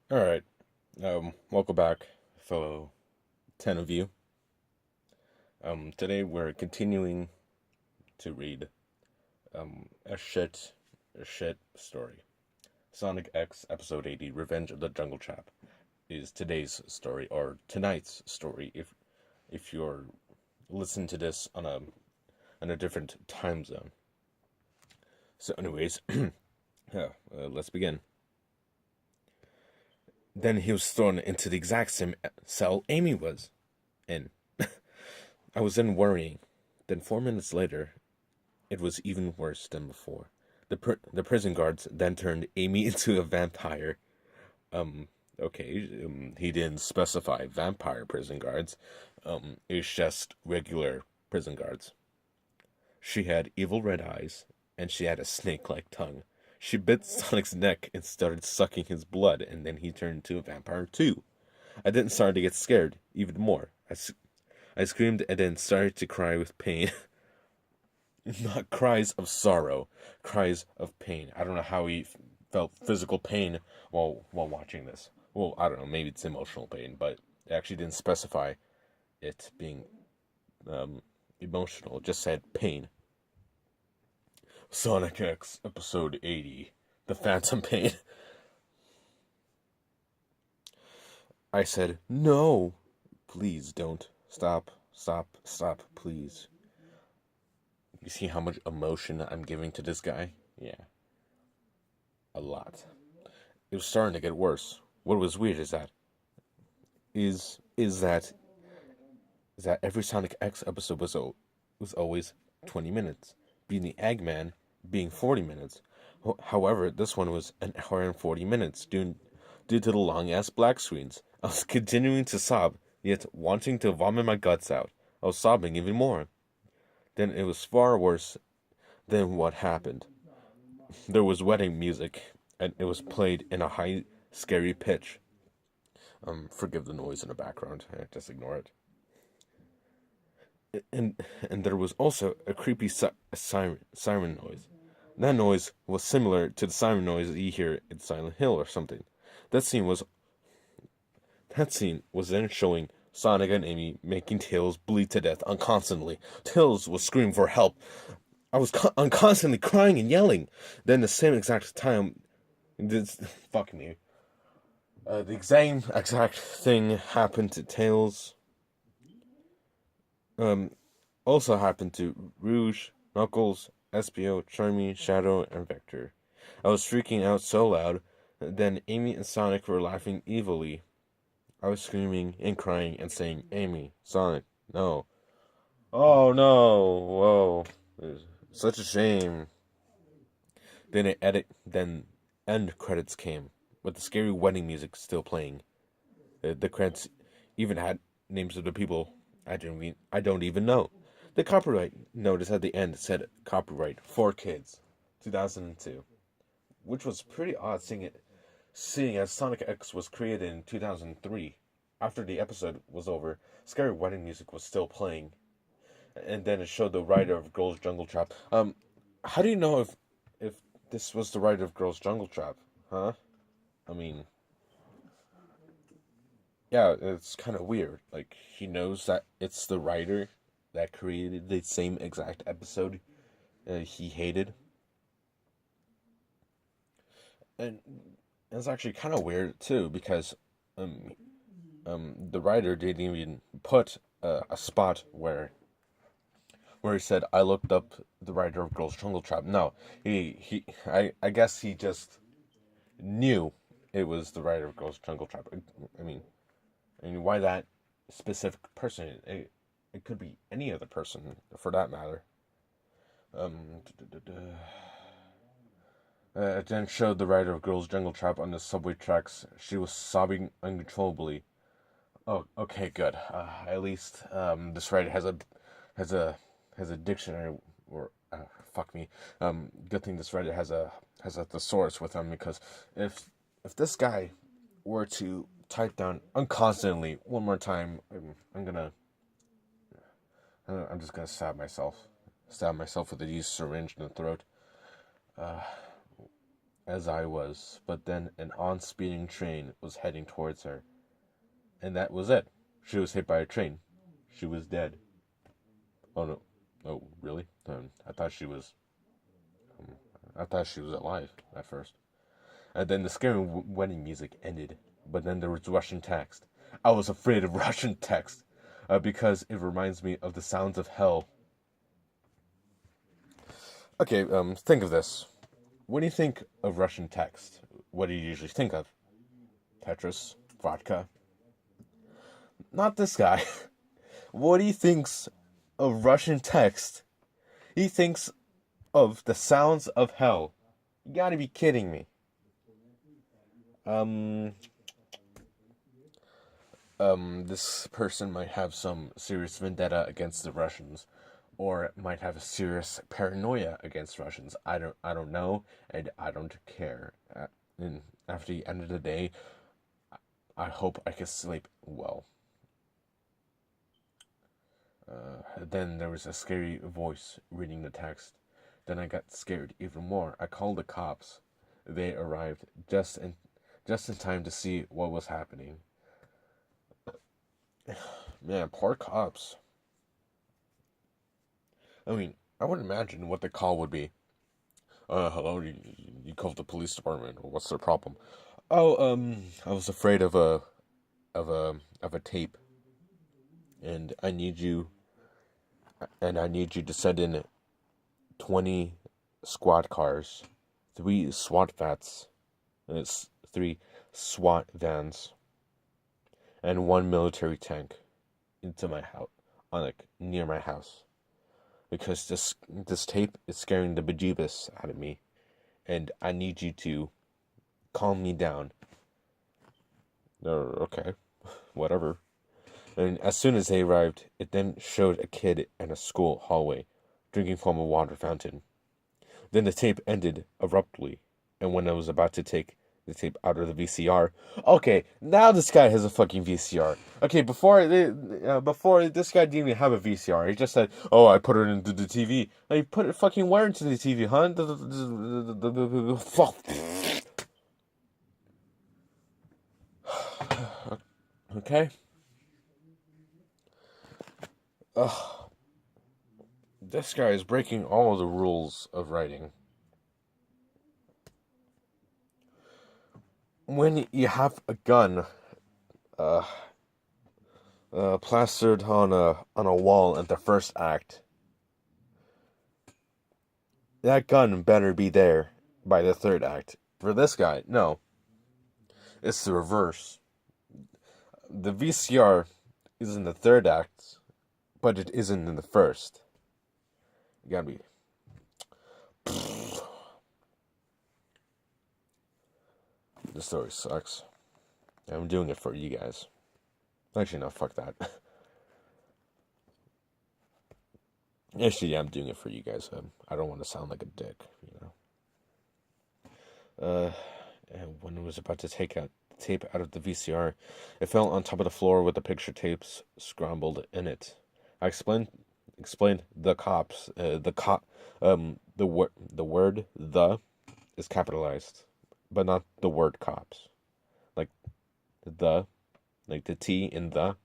All right. Welcome back, fellow 10 of you. Today we're continuing to read a shit story. Sonic X Episode 80, Revenge of the Jungle Chap is today's story or tonight's story if you're listening to this on a different time zone. So anyways, yeah, let's begin. Then he was thrown into the exact same cell Amy was in. I was then worrying. Then 4 minutes later, it was even worse than before. The prison guards then turned Amy into a vampire. Um, okay, he didn't specify vampire prison guards. It's just regular prison guards. She had evil red eyes, and she had a snake-like tongue. She bit Sonic's neck and started sucking his blood, and then he turned into a vampire too. I then started to get scared even more. I screamed and then started to cry with pain. Not cries of sorrow, cries of pain. I don't know how he felt physical pain while watching this. Well, I don't know. Maybe it's emotional pain, but it actually didn't specify it being emotional. It just said pain. Sonic X Episode 80, The Phantom Pain. I said, no, please don't. Stop, stop, stop, please. You see how much emotion I'm giving to this guy? Yeah, a lot. It was starting to get worse. What was weird is is that every Sonic X episode was always 20 minutes, being the Eggman being 40 minutes. However, this one was an hour and 40 minutes due to the long ass black screens. I was continuing to sob, yet wanting to vomit my guts out. I was sobbing even more. Then it was far worse than what happened. There was wedding music, and it was played in a high, scary pitch. Forgive the noise in the background. Just ignore it. And there was also a creepy siren noise. That noise was similar to the siren noise that you hear in Silent Hill or something. That scene was that scene was then showing Sonic and Amy making Tails bleed to death constantly. Tails was screaming for help. I'm constantly crying and yelling. Then the same exact time, this fuck me. The same exact thing happened to Tails. Um, Also happened to Rouge, Knuckles, Espio, Charmy, Shadow, and Vector. I was freaking out so loud, then Amy and Sonic were laughing evilly. I was screaming and crying and saying, Amy, Sonic, no. Oh no, whoa. It's such a shame. Then end credits came, with the scary wedding music still playing. The credits even had names of the people I don't even know. The copyright notice at the end said copyright for kids, 2002, which was pretty odd seeing as Sonic X was created in 2003. After the episode was over, scary wedding music was still playing, and then it showed the writer of Girls Jungle Trap. How do you know if this was the writer of Girls Jungle Trap? Huh? I mean, yeah, it's kind of weird. Like, he knows that it's the writer that created the same exact episode he hated. And it's actually kind of weird, too, because um, the writer didn't even put a spot where he said, I looked up the writer of Girls Jungle Trap. No, I guess he just knew it was the writer of Girls Jungle Trap. I mean, why that specific person? It could be any other person for that matter. Um, it then showed the writer of Girls Jungle Trap on the subway tracks. She was sobbing uncontrollably. Oh, okay, good. At least this writer has a has a dictionary or fuck me. Good thing this writer has a thesaurus with him because if this guy were to type down unconstantly one more time, I'm just gonna stab myself with a used syringe in the throat. Uh, as I was, but then an on-speeding train was heading towards her. And that was it. She was hit by a train. She was dead. Oh no. Oh, really? I thought she was... I thought she was alive at first. And then the scary wedding music ended. But then there was Russian text. I was afraid of Russian text. Because it reminds me of the sounds of hell. Okay, think of this. When you think of Russian text, what do you usually think of? Tetris? Vodka? Not this guy. What he thinks of Russian text, he thinks of the sounds of hell. You gotta be kidding me. Um, this person might have some serious vendetta against the Russians, or might have a serious paranoia against Russians. I don't know, and I don't care. And after the end of the day, I hope I can sleep well. Then there was a scary voice reading the text. Then I got scared even more. I called the cops. They arrived just in time to see what was happening. Man, poor cops. I mean, I would imagine what the call would be. Hello, you called the police department. What's the problem? Oh, I was afraid of a tape, and I need you to send in 20 squad cars, 3 SWAT vats, and it's 3 SWAT vans, and 1 military tank into my house, near my house, because this tape is scaring the bejeebus out of me, and I need you to calm me down. Okay, whatever. And as soon as they arrived, it then showed a kid in a school hallway, drinking from a water fountain. Then the tape ended abruptly, and when I was about to take the tape out of the VCR, okay, now this guy has a fucking VCR. Okay, before this guy didn't even have a VCR. He just said, "Oh, I put it into the TV." I put it fucking where into the TV, huh? Fuck. Okay. Ugh. This guy is breaking all the rules of writing. When you have a gun uh, plastered on a wall at the first act, that gun better be there by the third act. For this guy, no, it's the reverse. The VCR is in the third act, but it isn't in the first. You gotta be. This story sucks. I'm doing it for you guys. Actually, no, fuck that. Actually, yeah, I'm doing it for you guys. I don't want to sound like a dick, you know. And when I was about to take out the tape out of the VCR, it fell on top of the floor with the picture tapes scrambled in it. I explained the cops. The word "the" is capitalized, but not the word "cops." Like the, like the T in "the"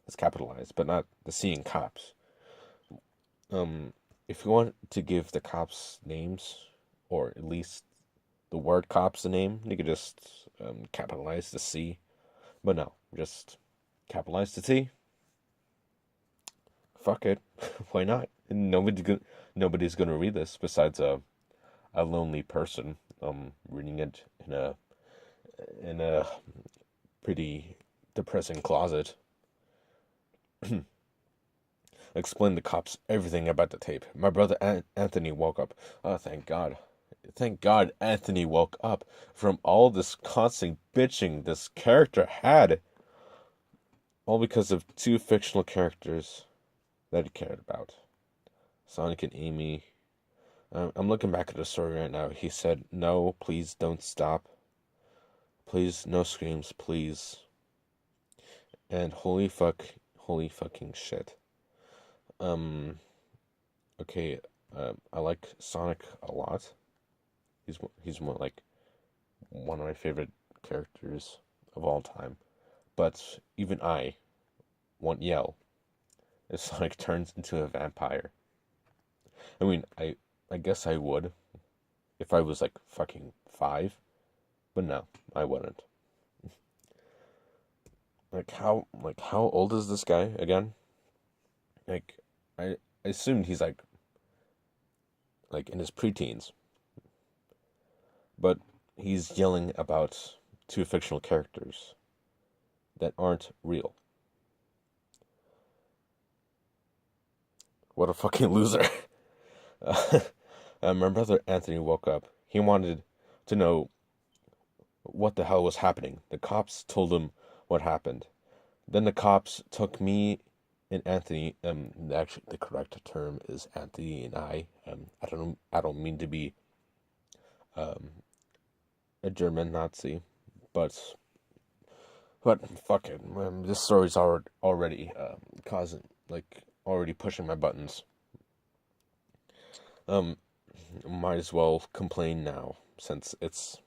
is capitalized, but not the C in "cops." If you want to give the cops names, or at least the word cops a name, you could just capitalize the C. But no, just capitalize the T. Fuck it. Why not? Nobody's gonna read this besides a lonely person reading it in a pretty depressing closet. Explain the cops everything about the tape. My brother Anthony woke up. Oh, thank God. Thank God Anthony woke up from all this constant bitching this character had. All because of 2 fictional characters that he cared about. Sonic and Amy. I'm looking back at the story right now. He said, "No, please don't stop. Please, no screams, please." And holy fucking shit. Okay, I like Sonic a lot. He's more like one of my favorite characters of all time. But even I won't yell if Sonic turns into a vampire. I mean, I guess I would if I was like fucking 5, but no, I wouldn't. How old is this guy again? Like I assumed he's like in his preteens, but he's yelling about two fictional characters that aren't real. What a fucking loser. My brother Anthony woke up. He wanted to know what the hell was happening. The cops told him what happened. Then the cops took me and Anthony. Actually, the correct term is Anthony and I. I don't mean to be um a German Nazi, but fuck it. This story's already causing already pushing my buttons. Um, might as well complain now since it's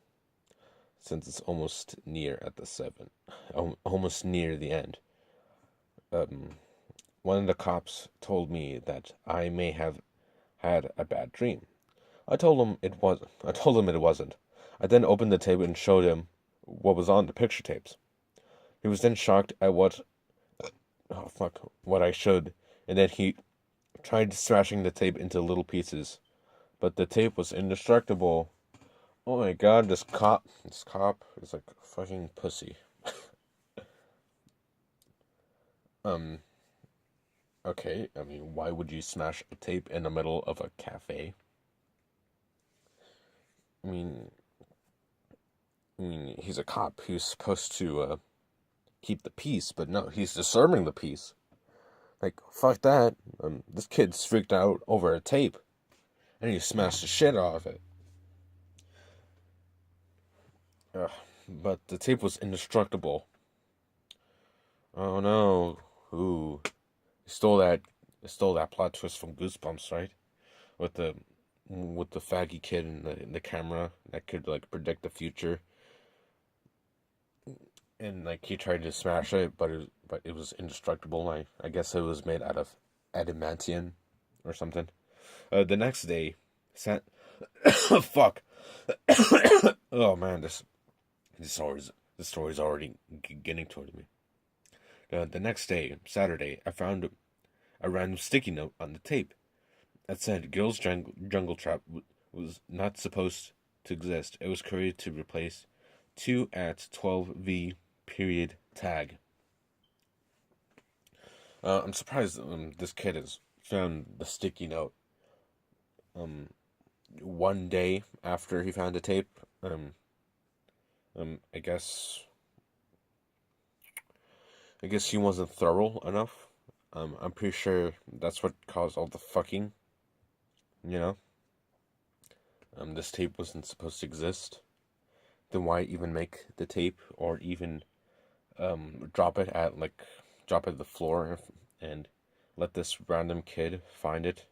almost near at the 7, almost near the end. Um, One of the cops told me that I may have had a bad dream. I told him it was. I told him it wasn't. I then opened the tape and showed him what was on the picture tapes. He was then shocked at what I showed, and then he tried smashing the tape into little pieces, but the tape was indestructible. Oh my god, this cop is like a fucking pussy. Um, okay, I mean, why would you smash a tape in the middle of a cafe? I mean, he's a cop. He's supposed to keep the peace, but no, he's disturbing the peace. Like, fuck that. This kid's freaked out over a tape, and he smashed the shit out of it. Ugh, but the tape was indestructible. Oh no. Ooh. You stole that plot twist from Goosebumps, right? With the faggy kid in the camera that could like predict the future. And like he tried to smash it, but it was indestructible. I guess it was made out of adamantium or something. The next day, fuck. Oh man, this story's already getting toward me. The next day, Saturday, I found a random sticky note on the tape that said "Girls' Jungle Trap" was not supposed to exist. It was created to replace 2 at 12V period tag. I'm surprised this kid has found the sticky note one day after he found the tape. I guess he wasn't thorough enough. I'm pretty sure that's what caused all the fucking. You know. This tape wasn't supposed to exist. Then why even make the tape or even drop it at the floor and let this random kid find it?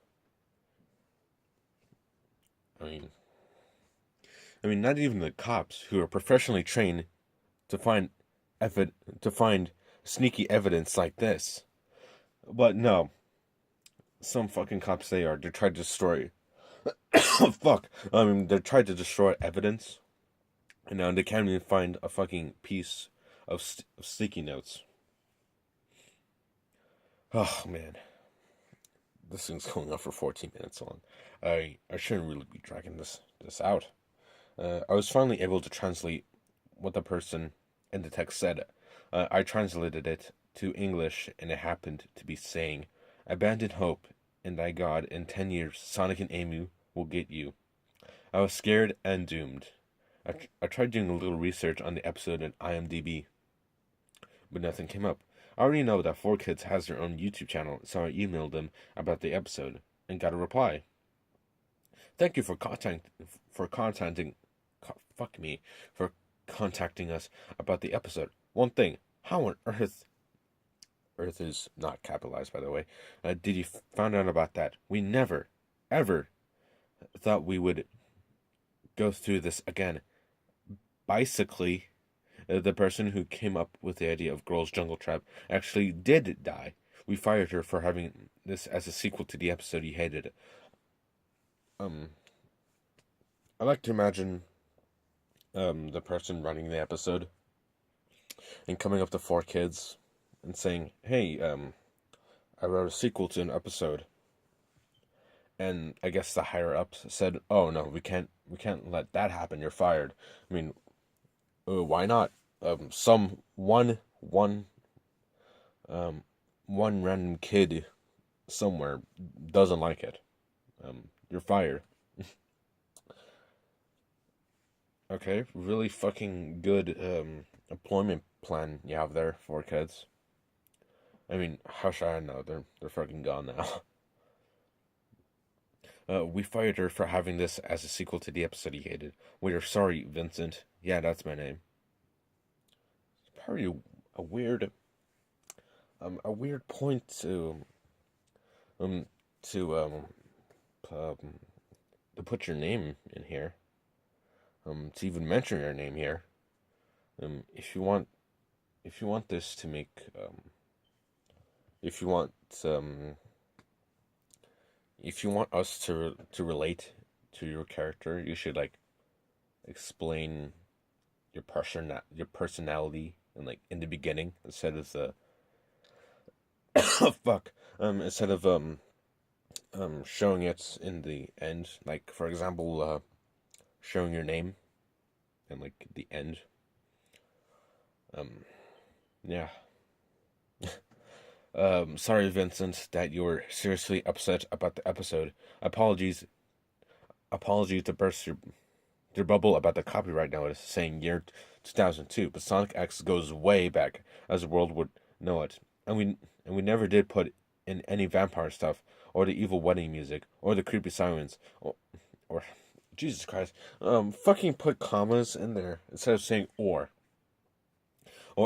I mean, not even the cops who are professionally trained to find to find sneaky evidence like this. But no, some fucking cops they tried to destroy. Fuck. They tried to destroy evidence, and now they can't even find a fucking piece of sticky notes. Oh man, this thing's going on for 14 minutes long. I shouldn't really be dragging this out. I was finally able to translate what the person in the text said. I translated it to English, and it happened to be saying, "Abandon hope in thy God. In 10 years, Sonic and Amy will get you." I was scared and doomed. I tried doing a little research on the episode in IMDb, but nothing came up. I already know that 4Kids has their own YouTube channel, so I emailed them about the episode and got a reply. "Thank you for contacting us about the episode. One thing, how on Earth is not capitalized, by the way, did you found out about that? We never, ever thought we would go through this again. Basically, the person who came up with the idea of Girls Jungle Trap actually did die. We fired her for having this as a sequel to the episode you hated. Um, I like to imagine the person running the episode and coming up to 4 kids and saying, "Hey, I wrote a sequel to an episode." And I guess the higher ups said, "Oh no, we can't let that happen. You're fired." I mean, why not? Some one random kid somewhere doesn't like it. You're fired. Okay, really fucking good employment plan you have there for kids. I mean, how should I know? They're fucking gone now. We fired her for having this as a sequel to the episode he hated. We are sorry, Vincent. Yeah, that's my name. It's probably a weird point um to um to put your name in here. To even mention your name here. If you want this to make if you want if you want us to relate to your character, you should like explain your personality and like in the beginning instead of the fuck instead of showing it in the end. Like for example, showing your name and like the end. Yeah. Sorry, Vincent, that you were seriously upset about the episode. Apologies to burst your bubble about the copyright notice saying year 2002, but Sonic X goes way back, as the world would know it, and we never did put in any vampire stuff, or the evil wedding music, or the creepy sirens, or Jesus Christ, fucking put commas in there instead of saying or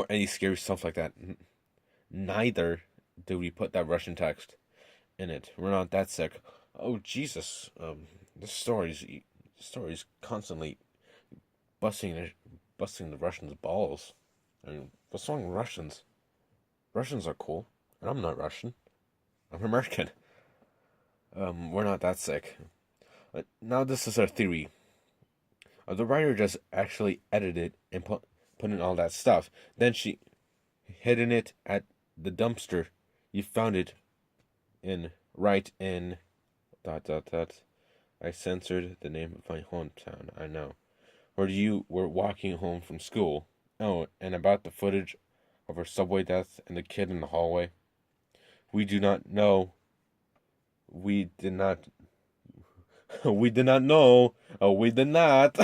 any scary stuff like that. Neither do we put that Russian text in it. We're not that sick. Oh Jesus, this story's constantly busting the Russians' balls. I mean, what's wrong with Russians? Russians are cool, and I'm not Russian. I'm American. We're not that sick. Now this is our theory. The writer just actually edited and put in all that stuff. Then she hidden it at the dumpster. You found it right in ... I censored the name of my hometown. I know. Where you were walking home from school. Oh, and about the footage of her subway death and the kid in the hallway. We do not know. We did not. We did not know. Oh, we did not.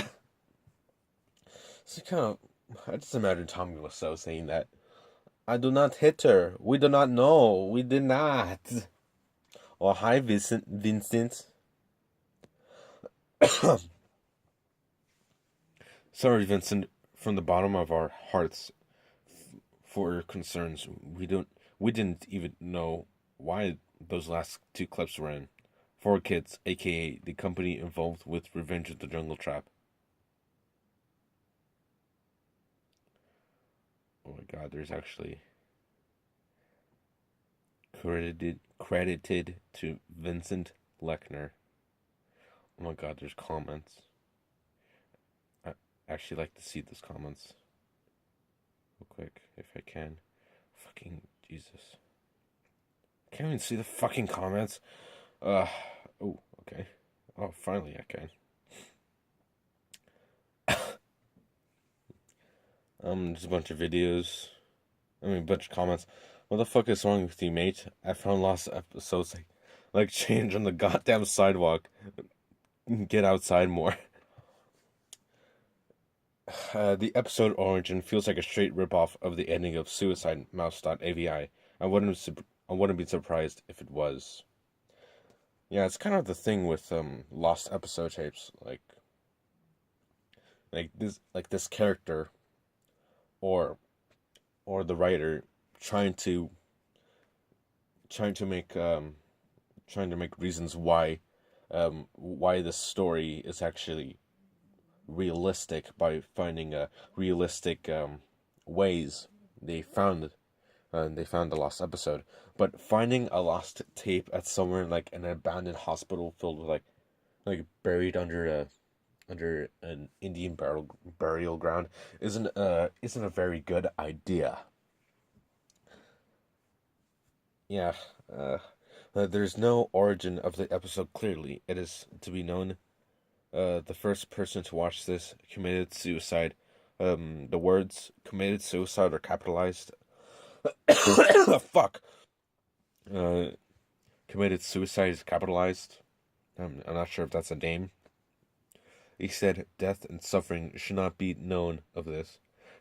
So kind of. I just imagine Tommy Wiseau saying that. I do not hit her. We do not know. We did not. Oh, hi, Vincent. Sorry, Vincent, from the bottom of our hearts for your concerns. We didn't even know why those last 2 clips were in. 4 Kids, aka the company involved with Revenge of the Jungle Trap. Oh my god, there's actually credited to Vincent Lechner. Oh my god, there's comments. I actually like to see those comments. Real quick, if I can. Fucking Jesus. Can't even see the fucking comments. Oh, okay. Oh, finally I can. Just a bunch of videos. A bunch of comments. What the fuck is wrong with you, mate? I found lost episodes like change on the goddamn sidewalk. Get outside more. The episode origin feels like a straight ripoff of the ending of Suicide Mouse.avi. I wouldn't be surprised if it was. Yeah, it's kind of the thing with lost episode tapes, like this character or the writer trying to make reasons why this story is actually realistic by finding realistic ways. They found the lost episode, but finding a lost tape at somewhere like an abandoned hospital filled with like buried under an Indian burial ground isn't a very good idea. Yeah, there's no origin of the episode clearly. It is to be known the first person to watch this committed suicide. The words committed suicide are capitalized. Fuck. Uh, committed suicide is capitalized. I'm not sure if that's a name. He said death and suffering should not be known of this.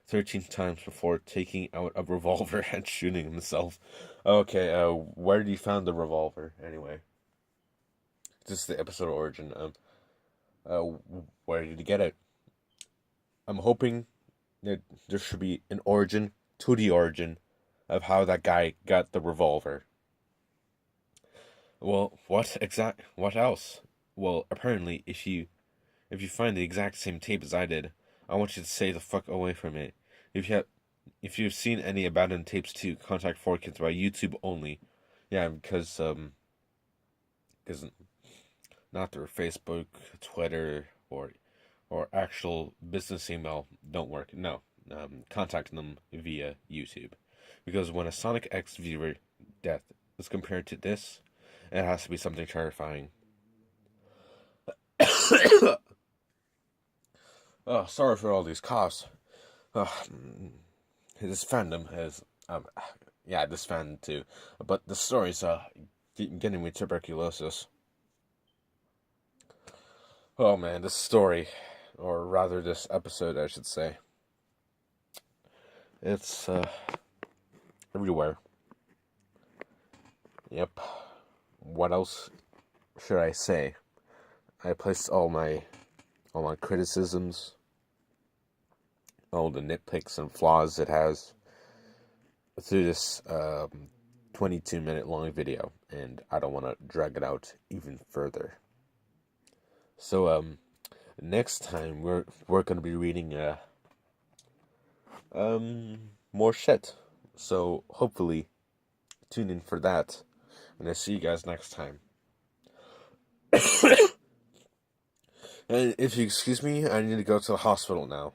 13 times before taking out a revolver and shooting himself. Okay, where did he find the revolver anyway? This is the episode origin. Uh, where did he get it? I'm hoping that there should be an origin to the origin of how that guy got the revolver. Well, what else? Well, apparently, if you find the exact same tape as I did, I want you to stay the fuck away from it. If you've seen any abandoned tapes too, contact 4Kids by YouTube only. Yeah, because not through Facebook, Twitter, or actual business email don't work. No, contact them via YouTube, because when a Sonic X viewer death is compared to this, it has to be something terrifying. Oh, sorry for all these coughs. This fandom has, this fandom too. But the story's getting me tuberculosis. Oh man, this story, or rather this episode, I should say. It's everywhere. Yep. What else should I say? I placed all my criticisms, all the nitpicks and flaws it has through this 22-minute long video, and I don't want to drag it out even further. So next time we're going to be reading more shit. So hopefully tune in for that, and I'll see you guys next time. And if you excuse me, I need to go to the hospital now.